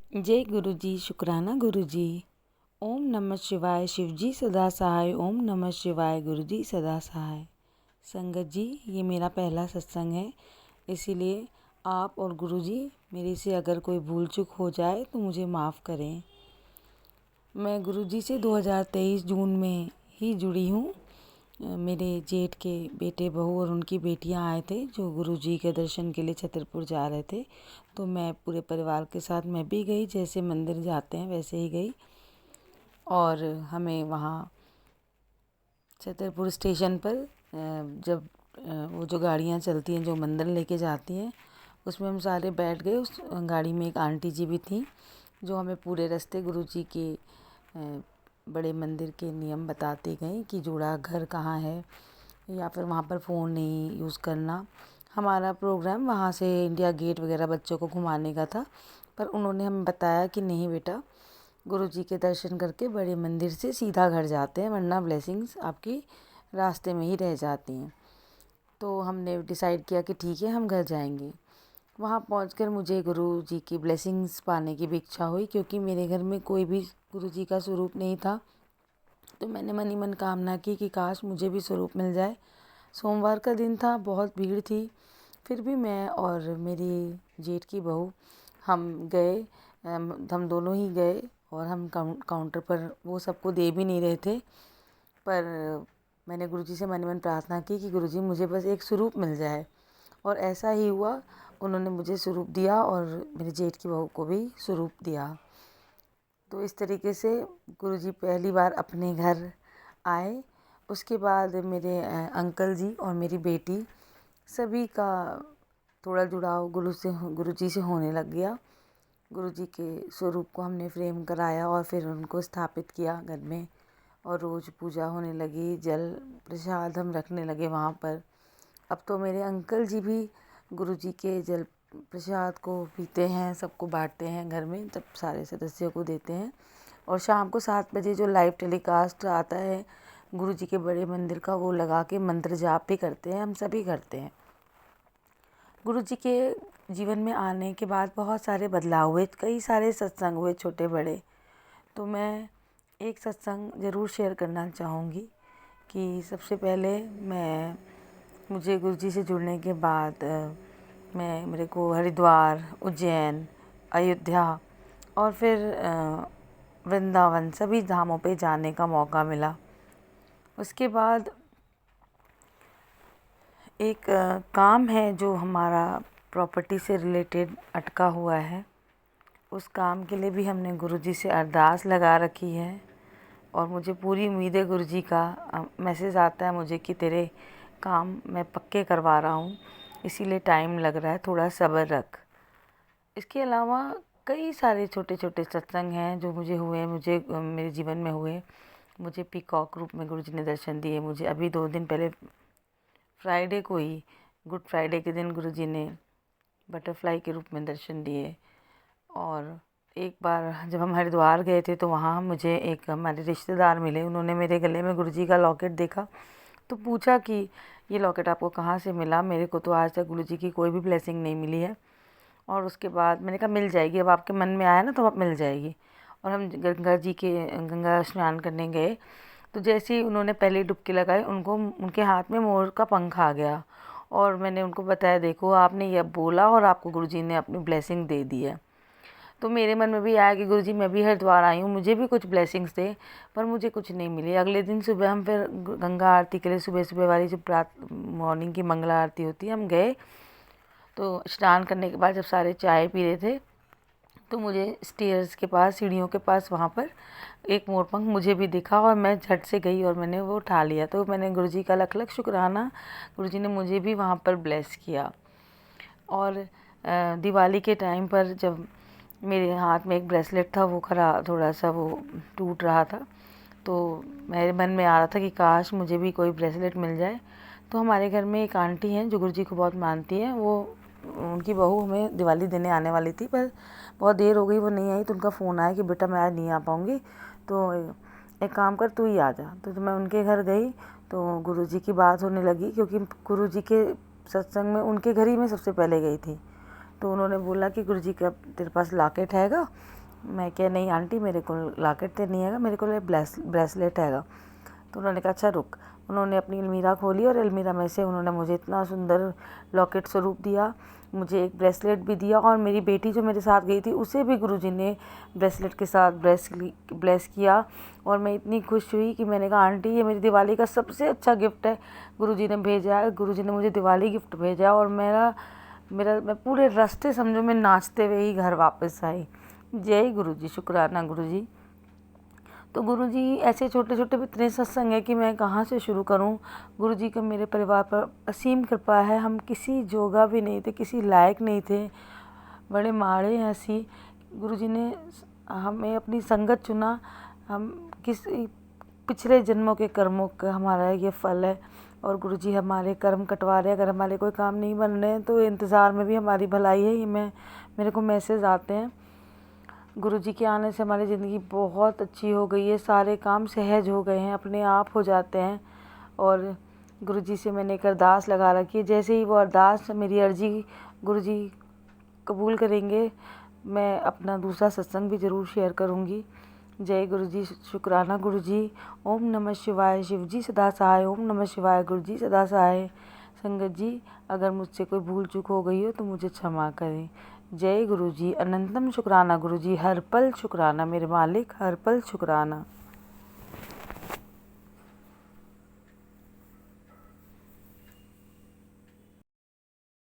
जय गुरु जी, शुक्राना गुरु जी। ओम नमः शिवाय, शिव जी सदा सहाय। ओम नमः शिवाय, गुरु जी सदा सहाय। संगत जी, ये मेरा पहला सत्संग है, इसीलिए आप और गुरु जी मेरे से अगर कोई भूल चूक हो जाए तो मुझे माफ़ करें। मैं गुरु जी से 2023 जून में ही जुड़ी हूँ। मेरे जेठ के बेटे बहू और उनकी बेटियां आए थे जो गुरु जी के दर्शन के लिए छतरपुर जा रहे थे, तो मैं पूरे परिवार के साथ मैं भी गई। जैसे मंदिर जाते हैं वैसे ही गई और हमें वहाँ छतरपुर स्टेशन पर जब वो जो गाड़ियाँ चलती हैं जो मंदिर लेके जाती हैं उसमें हम सारे बैठ गए। उस गाड़ी में एक आंटी जी भी थी जो हमें पूरे रास्ते गुरु जी के बड़े मंदिर के नियम बताते गए कि जोड़ा घर कहाँ है या फिर वहाँ पर फ़ोन नहीं यूज़ करना। हमारा प्रोग्राम वहाँ से इंडिया गेट वगैरह बच्चों को घुमाने का था, पर उन्होंने हमें बताया कि नहीं बेटा, गुरु जी के दर्शन करके बड़े मंदिर से सीधा घर जाते हैं, वरना ब्लेसिंग्स आपकी रास्ते में ही रह जाती हैं। तो हमने डिसाइड किया कि ठीक है, हम घर जाएंगे। वहाँ पहुँचकर मुझे गुरु जी की ब्लेसिंग्स पाने की भी इच्छा हुई, क्योंकि मेरे घर में कोई भी गुरु जी का स्वरूप नहीं था। तो मैंने मन ही मन कामना की कि काश मुझे भी स्वरूप मिल जाए। सोमवार का दिन था, बहुत भीड़ थी, फिर भी मैं और मेरी जेठ की बहू हम गए। हम दोनों ही गए और हम काउंटर पर वो सबको दे भी नहीं रहे थे, पर मैंने गुरुजी से मन ही मन प्रार्थना की कि गुरुजी मुझे बस एक स्वरूप मिल जाए, और ऐसा ही हुआ। उन्होंने मुझे स्वरूप दिया और मेरे जेठ की बहू को भी स्वरूप दिया। तो इस तरीके से गुरुजी पहली बार अपने घर आए। उसके बाद मेरे अंकल जी और मेरी बेटी सभी का थोड़ा जुड़ाव गुरुजी से होने लग गया। गुरुजी के स्वरूप को हमने फ्रेम कराया और फिर उनको स्थापित किया घर में, और रोज़ पूजा होने लगी। जल प्रसाद हम रखने लगे वहाँ पर। अब तो मेरे अंकल जी भी गुरुजी के जल प्रसाद को पीते हैं, सबको बांटते हैं घर में, तब सारे सदस्यों को देते हैं। और शाम को 7 बजे जो लाइव टेलीकास्ट आता है गुरुजी के बड़े मंदिर का, वो लगा के मंत्र जाप भी करते हैं, हम सभी करते हैं। गुरुजी के जीवन में आने के बाद बहुत सारे बदलाव हुए, कई सारे सत्संग हुए छोटे बड़े। तो मैं एक सत्संग ज़रूर शेयर करना चाहूँगी कि सबसे पहले मुझे गुरुजी से जुड़ने के बाद मेरे को हरिद्वार, उज्जैन, अयोध्या और फिर वृंदावन सभी धामों पे जाने का मौका मिला। उसके बाद एक काम है जो हमारा प्रॉपर्टी से रिलेटेड अटका हुआ है, उस काम के लिए भी हमने गुरुजी से अरदास लगा रखी है। और मुझे पूरी उम्मीद है गुरुजी का मैसेज आता है मुझे कि तेरे काम मैं पक्के करवा रहा हूँ, इसीलिए टाइम लग रहा है, थोड़ा सब्र रख। इसके अलावा कई सारे छोटे छोटे सत्संग हैं जो मुझे मेरे जीवन में हुए। मुझे पीकॉक रूप में गुरुजी ने दर्शन दिए। मुझे अभी 2 दिन पहले फ्राइडे को ही, गुड फ्राइडे के दिन गुरुजी ने बटरफ्लाई के रूप में दर्शन दिए। और एक बार जब हम हरिद्वार गए थे तो वहाँ मुझे एक हमारे रिश्तेदार मिले। उन्होंने मेरे गले में गुरुजी का लॉकेट देखा तो पूछा कि ये लॉकेट आपको कहाँ से मिला? मेरे को तो आज तक गुरुजी की कोई भी ब्लेसिंग नहीं मिली है। और उसके बाद मैंने कहा मिल जाएगी, अब आपके मन में आया ना तो अब मिल जाएगी। और हम गंगा स्नान करने गए, तो जैसे ही उन्होंने पहले डुबकी लगाई, उनके हाथ में मोर का पंख आ गया। और मैंने उनको बताया, देखो आपने ये बोला और आपको गुरुजी ने अपनी ब्लेसिंग दे दी है। तो मेरे मन में भी आया कि गुरुजी मैं भी हरिद्वार आई हूँ, मुझे भी कुछ ब्लेसिंग्स दे, पर मुझे कुछ नहीं मिली। अगले दिन सुबह हम फिर गंगा आरती के लिए, सुबह सुबह वाली जो मॉर्निंग की मंगला आरती होती है, हम गए। तो स्नान करने के बाद जब सारे चाय पी रहे थे तो मुझे स्टेयर्स के पास, सीढ़ियों के पास वहाँ पर एक मोरपंख मुझे भी दिखा और मैं झट से गई और मैंने वो उठा लिया। तो मैंने गुरुजी का लख लख शुक्राना, गुरुजी ने मुझे भी वहाँ पर ब्लेस किया। और दिवाली के टाइम पर जब मेरे हाथ में एक ब्रेसलेट था, वो थोड़ा सा वो टूट रहा था, तो मेरे मन में आ रहा था कि काश मुझे भी कोई ब्रेसलेट मिल जाए। तो हमारे घर में एक आंटी हैं जो गुरुजी को बहुत मानती हैं, उनकी बहू हमें दिवाली देने आने वाली थी, पर बहुत देर हो गई, वो नहीं आई। तो उनका फ़ोन आया कि बेटा मैं आज नहीं आ पाऊँगी, तो एक काम कर, तू ही आ जा। तो मैं उनके घर गई तो गुरुजी की बात होने लगी, क्योंकि गुरुजी के सत्संग में उनके घर ही मैं सबसे पहले गई थी। तो उन्होंने बोला कि गुरुजी का तेरे पास लॉकेट हैगा? मैं क्या, नहीं आंटी मेरे को लॉकेट तो नहीं हैगा, मेरे को ब्रेसलेट हैगा। तो उन्होंने कहा अच्छा रुक। उन्होंने अपनी अलमीरा खोली और अलमीरा में से उन्होंने मुझे इतना सुंदर लॉकेट स्वरूप दिया, मुझे एक ब्रेसलेट भी दिया, और मेरी बेटी जो मेरे साथ गई थी उसे भी गुरुजी ने ब्रेसलेट के साथ ब्लेस किया। और मैं इतनी खुश हुई कि मैंने कहा आंटी ये मेरी दिवाली का सबसे अच्छा गिफ्ट है, गुरुजी ने भेजा है, गुरुजी ने मुझे दिवाली गिफ्ट भेजा। और मैं पूरे रास्ते समझो मैं नाचते हुए ही घर वापस आई। जय गुरुजी, शुक्राना गुरुजी। तो गुरुजी ऐसे छोटे छोटे इतने सत्संग है कि मैं कहाँ से शुरू करूँ। गुरुजी का मेरे परिवार पर असीम कृपा है। हम किसी जोगा भी नहीं थे, किसी लायक नहीं थे, बड़े माड़े हैं ऐसी। गुरुजी ने हमें अपनी संगत चुना। हम किसी पिछले जन्मों के कर्मों का हमारा ये फल है, और गुरुजी हमारे कर्म कटवा रहे हैं। अगर हमारे कोई काम नहीं बन रहे हैं तो इंतज़ार में भी हमारी भलाई है। ये मेरे को मैसेज आते हैं। गुरुजी के आने से हमारी ज़िंदगी बहुत अच्छी हो गई है, सारे काम सहज हो गए हैं, अपने आप हो जाते हैं। और गुरुजी से मैंने एक अरदास लगा रखी है, जैसे ही वो अरदास मेरी अर्जी गुरुजी कबूल करेंगे, मैं अपना दूसरा सत्संग भी ज़रूर शेयर करूँगी। जय गुरुजी, शुक्राना गुरुजी। ओम नमः शिवाय। शिवजी सदा सहाय। ओम नमः शिवाय। गुरुजी सदा सहाय। संगत जी, अगर मुझसे कोई भूल चूक हो गई हो तो मुझे क्षमा करें। जय गुरुजी, अनंतम शुक्राना गुरुजी, हर पल शुक्राना मेरे मालिक, हर पल शुक्राना।